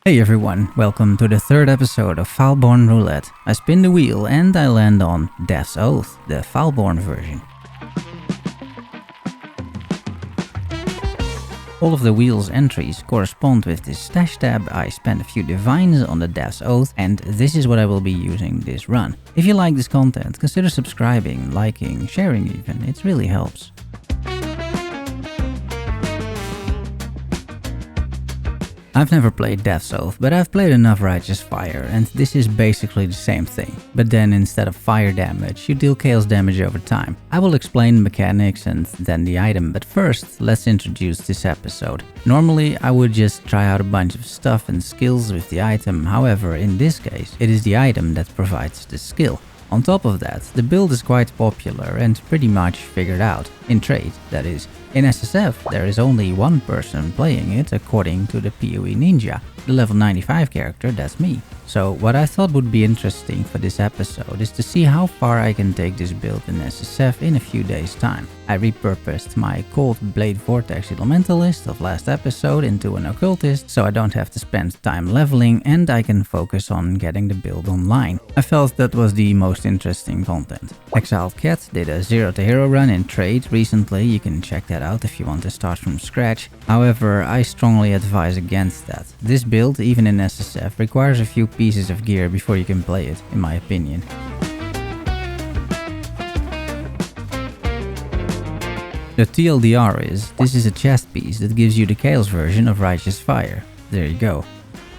Hey everyone, welcome to the third episode of Foulborn Roulette. I spin the wheel and I land on Death's Oath, the Foulborn version. All of the wheel's entries correspond with this stash tab. I spent a few divines on the Death's Oath, and this is what I will be using this run. If you like this content, consider subscribing, liking, sharing even, it really helps. I've never played Death's Oath, but I've played enough Righteous Fire, and this is basically the same thing. But then instead of fire damage, you deal chaos damage over time. I will explain the mechanics and then the item, but first, let's introduce this episode. Normally, I would just try out a bunch of stuff and skills with the item, however, in this case, it is the item that provides the skill. On top of that, the build is quite popular and pretty much figured out, in trade that is. In SSF, there is only one person playing it according to the PoE Ninja, the level 95 character, that's me. So what I thought would be interesting for this episode is to see how far I can take this build in SSF in a few days time. I repurposed my Cold Blade Vortex Elementalist of last episode into an Occultist, so I don't have to spend time leveling and I can focus on getting the build online. I felt that was the most interesting content. Exiled Cat did a 0 to hero run in trade recently, you can check that out if you want to start from scratch. However, I strongly advise against that. This build, even in SSF, requires a few pieces of gear before you can play it, in my opinion. The TLDR is, this is a chest piece that gives you the Chaos version of Righteous Fire. There you go.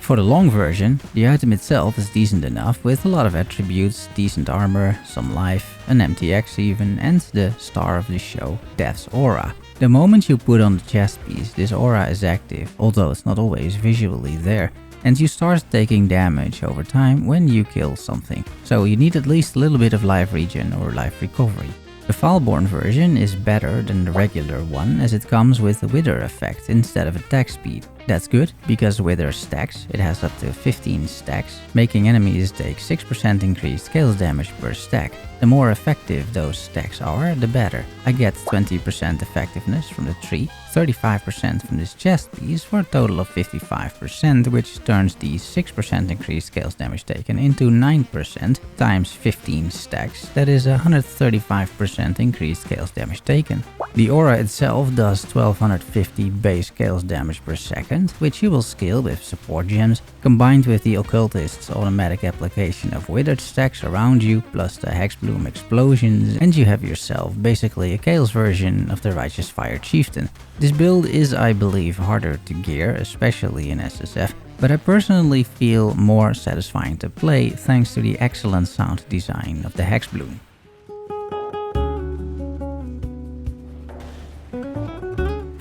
For the long version, the item itself is decent enough with a lot of attributes, decent armor, some life, an MTX even, and the star of the show, Death's Aura. The moment you put on the chest piece, this aura is active, although it's not always visually there, and you start taking damage over time when you kill something. So you need at least a little bit of life regen or life recovery. The Foulborn version is better than the regular one as it comes with a wither effect instead of attack speed. That's good, because wither stacks, it has up to 15 stacks, making enemies take 6% increased chaos damage per stack. The more effective those stacks are, the better. I get 20% effectiveness from the tree, 35% from this chest piece for a total of 55%, which turns the 6% increased chaos damage taken into 9% times 15 stacks, that is 135% increased chaos damage taken. The aura itself does 1250 base chaos damage per second, which you will scale with support gems, combined with the Occultist's automatic application of withered stacks around you, plus the Hexbloom explosions, and you have yourself basically a chaos version of the Righteous Fire Chieftain. This build is, I believe, harder to gear, especially in SSF, but I personally feel more satisfying to play thanks to the excellent sound design of the Hexbloom.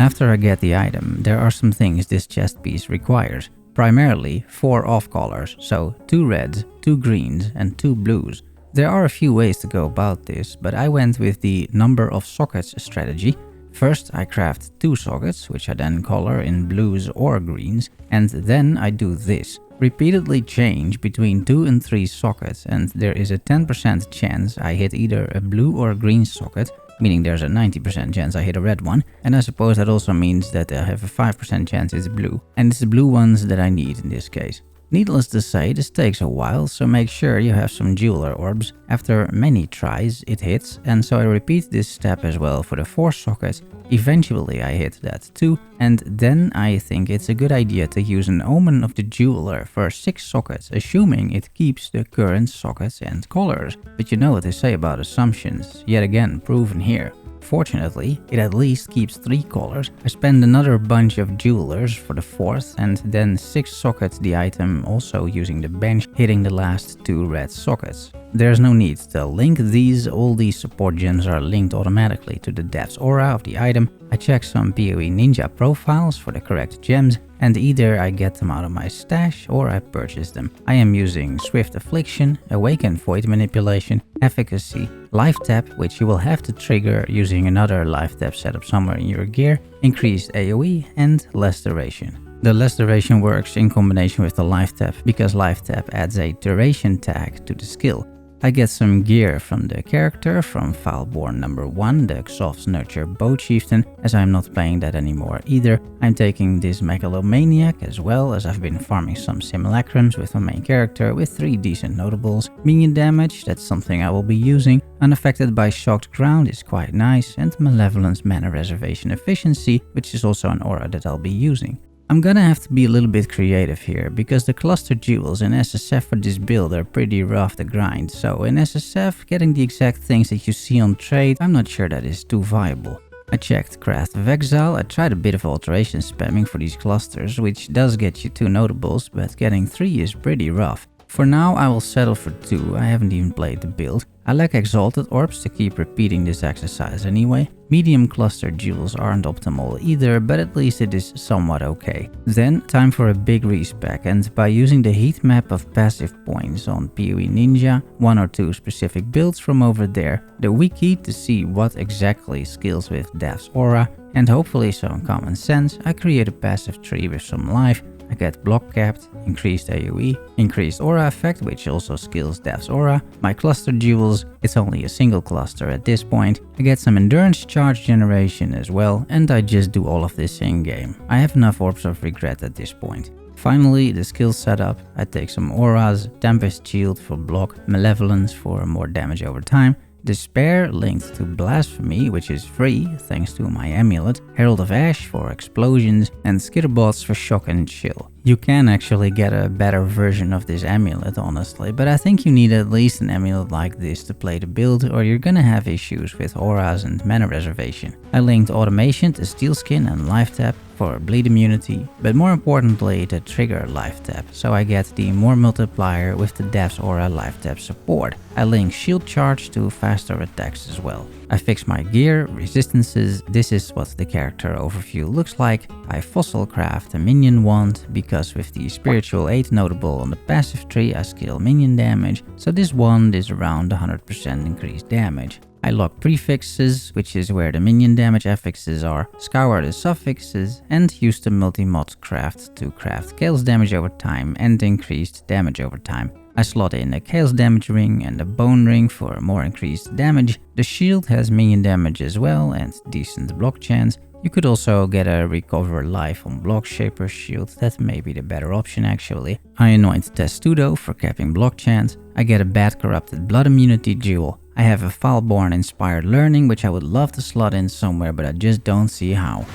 After I get the item, there are some things this chest piece requires. Primarily 4 off-colors, so 2 reds, 2 greens and 2 blues. There are a few ways to go about this, but I went with the number of sockets strategy. First I craft 2 sockets, which I then color in blues or greens, and then I do this. Repeatedly change between 2 and 3 sockets, and there is a 10% chance I hit either a blue or a green socket, meaning there's a 90% chance I hit a red one, and I suppose that also means that I have a 5% chance it's blue, and it's the blue ones that I need in this case. Needless to say, this takes a while, so make sure you have some jeweler orbs. After many tries, it hits, and so I repeat this step as well for the 4 sockets. Eventually I hit that too, and then I think it's a good idea to use an omen of the jeweler for 6 sockets, assuming it keeps the current sockets and colors. But you know what they say about assumptions, yet again proven here. Fortunately, it at least keeps 3 colors. I spend another bunch of jewelers for the 4th, and then 6 sockets the item, also using the bench, hitting the last 2 red sockets. There's no need to link these, all these support gems are linked automatically to the Death's Aura of the item. I check some PoE Ninja profiles for the correct gems, and either I get them out of my stash or I purchase them. I am using Swift Affliction, Awaken Void Manipulation, Efficacy, Life Tap, which you will have to trigger using another Life Tap setup somewhere in your gear, increased AoE, and Less Duration. The Less Duration works in combination with the Life Tap because Life Tap adds a duration tag to the skill. I get some gear from the character from Foulborn number 1, the Xof's Nurture Bow Chieftain, as I'm not playing that anymore either. I'm taking this Megalomaniac as well, as I've been farming some simulacrums with my main character with 3 decent notables. Minion damage, that's something I will be using. Unaffected by Shocked Ground is quite nice, and Malevolence Mana Reservation Efficiency, which is also an aura that I'll be using. I'm gonna have to be a little bit creative here, because the cluster jewels in SSF for this build are pretty rough to grind, so in SSF, getting the exact things that you see on trade, I'm not sure that is too viable. I checked Craft of Exile, I tried a bit of alteration spamming for these clusters, which does get you 2 notables, but getting 3 is pretty rough. For now, I will settle for 2, I haven't even played the build. I lack Exalted Orbs to keep repeating this exercise anyway. Medium cluster jewels aren't optimal either, but at least it is somewhat okay. Then, time for a big respec, and by using the heat map of passive points on PoE Ninja, 1 or 2 specific builds from over there, the wiki to see what exactly skills with Death's Aura, and hopefully some common sense, I create a passive tree with some life. I get block capped, increased AoE, increased aura effect, which also skills Death's Aura, my cluster jewels, it's only a single cluster at this point, I get some endurance charge generation as well, and I just do all of this in game. I have enough Orbs of Regret at this point. Finally, the skill setup, I take some auras, Tempest Shield for block, Malevolence for more damage over time, Despair linked to Blasphemy, which is free thanks to my amulet, Herald of Ash for explosions, and Skitterbots for shock and chill. You can actually get a better version of this amulet honestly, but I think you need at least an amulet like this to play the build, or you're gonna have issues with auras and mana reservation. I linked Automation to Steel Skin and Life Tap for bleed immunity, but more importantly to trigger life tap, so I get the more multiplier with the Death's Aura life tap support. I link shield charge to faster attacks as well. I fix my gear, resistances, this is what the character overview looks like. I fossil craft a minion wand, because with the spiritual 8 notable on the passive tree I scale minion damage, so this wand is around 100% increased damage. I lock prefixes, which is where the minion damage affixes are, scour the suffixes, and use the multi-mod craft to craft chaos damage over time and increased damage over time. I slot in a chaos damage ring and a bone ring for more increased damage. The shield has minion damage as well and decent block chance. You could also get a recover life on block shaper shield, that may be the better option actually. I anoint Testudo for capping block chance. I get a bad corrupted blood immunity jewel. I have a Foulborn inspired learning, which I would love to slot in somewhere, but I just don't see how.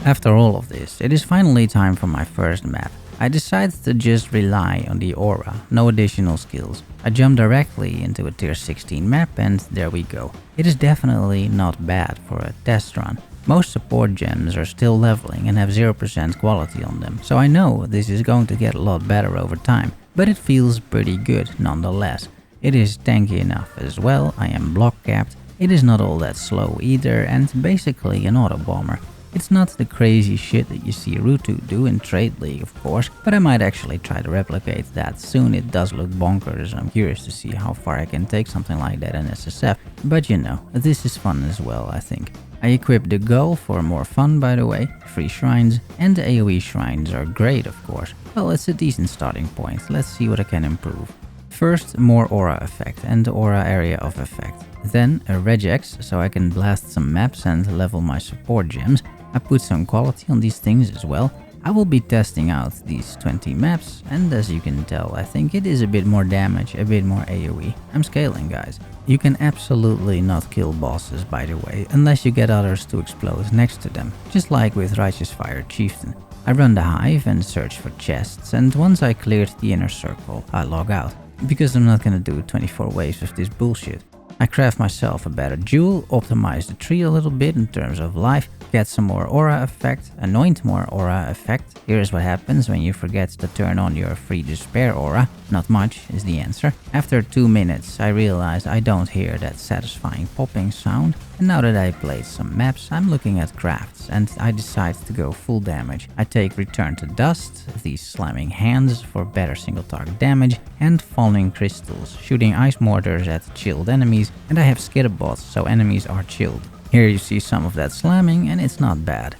After all of this, it is finally time for my first map. I decided to just rely on the aura, no additional skills. I jump directly into a tier 16 map and there we go. It is definitely not bad for a test run. Most support gems are still leveling and have 0% quality on them, so I know this is going to get a lot better over time, but it feels pretty good nonetheless. It is tanky enough as well, I am block capped, it is not all that slow either, and basically an auto bomber. It's not the crazy shit that you see Rutu do in Trade League of course, but I might actually try to replicate that soon. It does look bonkers, I'm curious to see how far I can take something like that in SSF, but you know, this is fun as well I think. I equipped the Gull for more fun by the way, free shrines, and the AoE shrines are great of course. Well, it's a decent starting point, let's see what I can improve. First, more aura effect and aura area of effect. Then a regex, so I can blast some maps and level my support gems. I put some quality on these things as well. I will be testing out these 20 maps, and as you can tell, I think it is a bit more damage, a bit more AoE. I'm scaling guys. You can absolutely not kill bosses by the way, unless you get others to explode next to them, just like with Righteous Fire Chieftain. I run the hive and search for chests, and once I cleared the inner circle, I log out, because I'm not gonna do 24 waves of this bullshit. I craft myself a better jewel, optimize the tree a little bit in terms of life, get some more aura effect, anoint more aura effect. Here's what happens when you forget to turn on your free despair aura. Not much is the answer. After 2 minutes I realize I don't hear that satisfying popping sound, and now that I played some maps I'm looking at crafts and I decide to go full damage. I take Return to Dust, these slamming hands for better single target damage, and Falling Crystals, shooting ice mortars at chilled enemies, and I have Skitterbots so enemies are chilled. Here you see some of that slamming and it's not bad.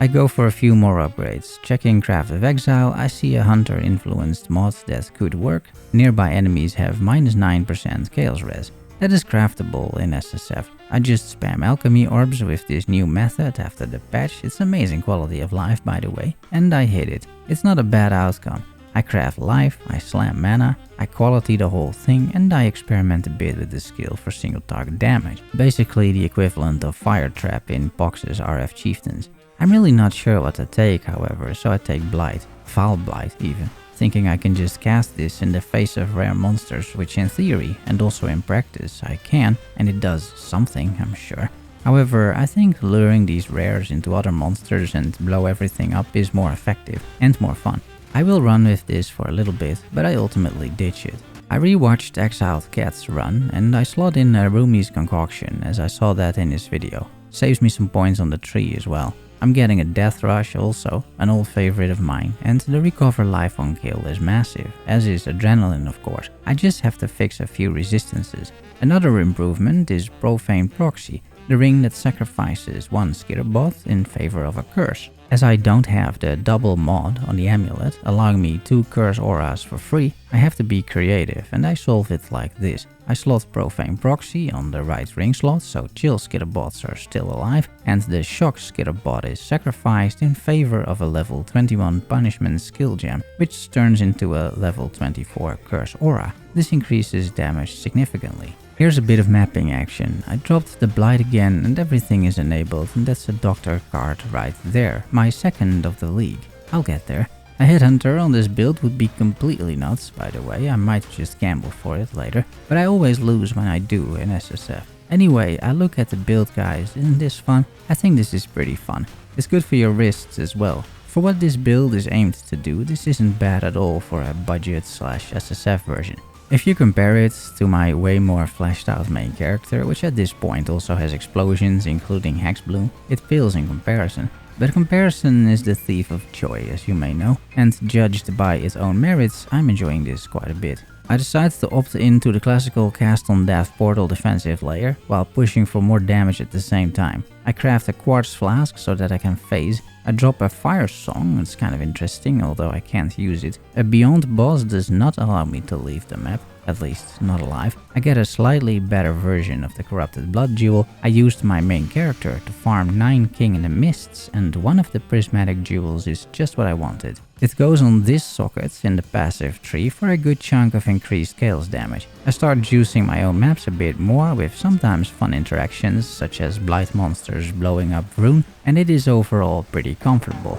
I go for a few more upgrades. Checking Craft of Exile, I see a hunter influenced mod that could work. Nearby enemies have -9% chaos res. That is craftable in SSF. I just spam alchemy orbs with this new method after the patch. It's amazing quality of life, by the way, and I hit it. It's not a bad outcome. I craft life, I slam mana, I quality the whole thing, and I experiment a bit with the skill for single target damage. Basically the equivalent of Fire Trap in Pox's RF Chieftains. I'm really not sure what to take, however, so I take Blight, Foul Blight even, thinking I can just cast this in the face of rare monsters, which in theory and also in practice I can, and it does something, I'm sure. However, I think luring these rares into other monsters and blow everything up is more effective and more fun. I will run with this for a little bit, but I ultimately ditch it. I rewatched Exiled Cat's run and I slot in Rumi's concoction as I saw that in his video. Saves me some points on the tree as well. I'm getting a Death Rush also, an old favorite of mine, and the recover life on kill is massive, as is Adrenaline of course. I just have to fix a few resistances. Another improvement is Profane Proxy, the ring that sacrifices one Skitterbot in favor of a curse. As I don't have the double mod on the amulet, allowing me 2 curse auras for free, I have to be creative and I solve it like this. I slot Profane Proxy on the right ring slot, so chill Skitterbots are still alive, and the shock Skitterbot is sacrificed in favor of a level 21 punishment skill gem, which turns into a level 24 curse aura. This increases damage significantly. Here's a bit of mapping action. I dropped the Blight again and everything is enabled, and that's a doctor card right there, my second of the league. I'll get there. A Headhunter on this build would be completely nuts, by the way. I might just gamble for it later, but I always lose when I do in SSF. Anyway, I look at the build, guys. Isn't this fun? I think this is pretty fun. It's good for your wrists as well. For what this build is aimed to do, this isn't bad at all for a budget/SSF version. If you compare it to my way more fleshed out main character, which at this point also has explosions including Hexbloom, it pales in comparison. But comparison is the thief of joy, as you may know, and judged by its own merits, I'm enjoying this quite a bit. I decided to opt into the classical cast on death portal defensive layer, while pushing for more damage at the same time. I craft a quartz flask so that I can phase. I drop a fire song, it's kind of interesting, although I can't use it. A beyond boss does not allow me to leave the map, at least not alive. I get a slightly better version of the corrupted blood jewel. I used my main character to farm 9 King in the Mists, and one of the prismatic jewels is just what I wanted. It goes on this socket in the passive tree for a good chunk of increased chaos damage. I start juicing my own maps a bit more with sometimes fun interactions such as blight monsters blowing up Rune, and it is overall pretty comfortable.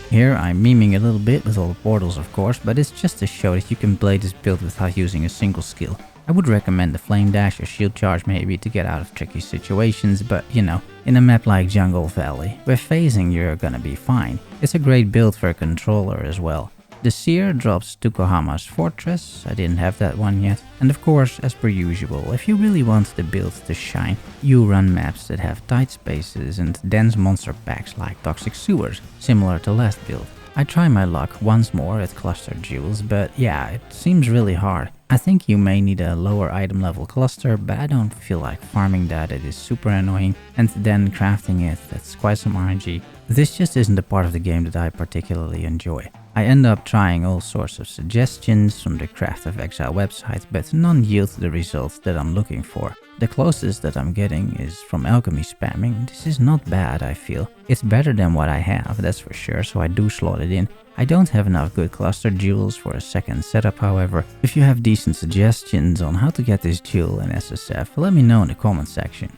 Here I'm memeing a little bit with all the portals of course, but it's just to show that you can play this build without using a single skill. I would recommend the Flame Dash or Shield Charge maybe to get out of tricky situations, but you know, in a map like Jungle Valley, where phasing you're gonna be fine. It's a great build for a controller as well. The Seer drops Tukohama's Fortress, I didn't have that one yet, and of course, as per usual, if you really want the build to shine, you run maps that have tight spaces and dense monster packs like Toxic Sewers, similar to last build. I try my luck once more at cluster jewels, but yeah, it seems really hard. I think you may need a lower item level cluster, but I don't feel like farming that, it is super annoying, and then crafting it, that's quite some RNG. This just isn't the part of the game that I particularly enjoy. I end up trying all sorts of suggestions from the Craft of Exile website, but none yield the results that I'm looking for. The closest that I'm getting is from alchemy spamming. This is not bad, I feel. It's better than what I have, that's for sure, so I do slot it in. I don't have enough good cluster jewels for a second setup, however. If you have decent suggestions on how to get this jewel in SSF, let me know in the comment section.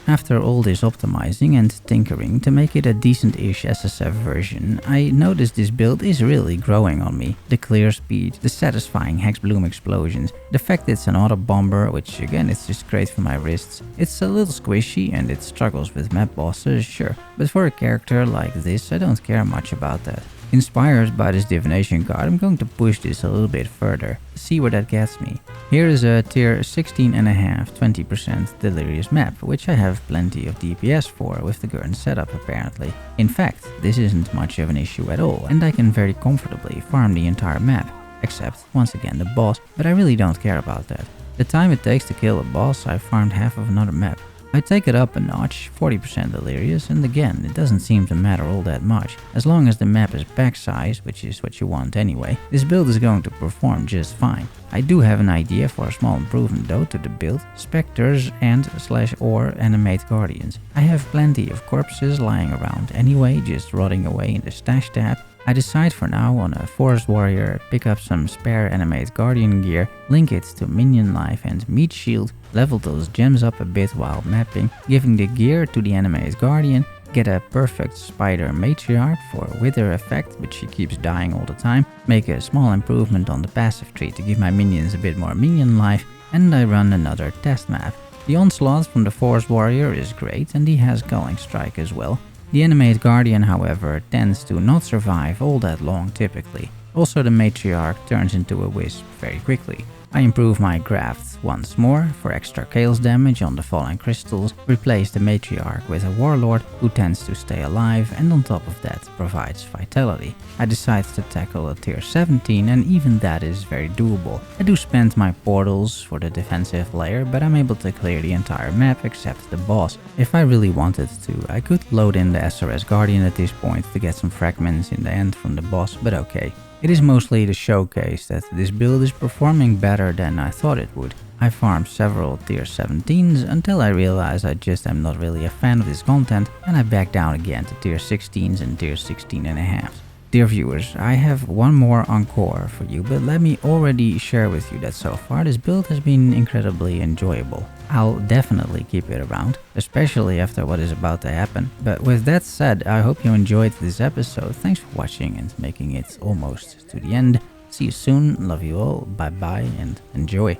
After all this optimizing and tinkering to make it a decent-ish SSF version, I noticed this build is really growing on me. The clear speed, the satisfying Hexbloom explosions, the fact it's an auto bomber, which again it's just great for my wrists. It's a little squishy and it struggles with map bosses, sure, but for a character like this I don't care much about that. Inspired by this divination card, I'm going to push this a little bit further, see where that gets me. Here is a tier 16.5 20% delirious map, which I have plenty of DPS for with the current setup apparently. In fact, this isn't much of an issue at all, and I can very comfortably farm the entire map, except once again the boss, but I really don't care about that. The time it takes to kill a boss, I farmed half of another map. I take it up a notch, 40% delirious, and again, it doesn't seem to matter all that much. As long as the map is back size, which is what you want anyway, this build is going to perform just fine. I do have an idea for a small improvement though to the build: specters and/or animate guardians. I have plenty of corpses lying around anyway, just rotting away in the stash tab. I decide for now on a forest warrior, pick up some spare animate guardian gear, link it to minion life and meat shield, level those gems up a bit while mapping, giving the gear to the animate guardian, get a perfect spider matriarch for wither effect, but she keeps dying all the time, make a small improvement on the passive tree to give my minions a bit more minion life, and I run another test map. The onslaught from the forest warrior is great, and he has Culling Strike as well. The animate guardian, however, tends to not survive all that long typically. Also, the matriarch turns into a wisp very quickly. I improve my grafts once more for extra chaos damage on the fallen crystals, replace the matriarch with a warlord who tends to stay alive and on top of that provides vitality. I decide to tackle a tier 17 and even that is very doable. I do spend my portals for the defensive layer, but I'm able to clear the entire map except the boss. If I really wanted to, I could load in the SRS Guardian at this point to get some fragments in the end from the boss, but okay. It is mostly the showcase that this build is performing better than I thought it would. I farmed several tier 17s until I realized I just am not really a fan of this content, and I back down again to tier 16s and tier 16.5s. Dear viewers, I have one more Encore for you, but let me already share with you that so far this build has been incredibly enjoyable. I'll definitely keep it around, especially after what is about to happen. But with that said, I hope you enjoyed this episode. Thanks for watching and making it almost to the end. See you soon, love you all, bye bye and enjoy.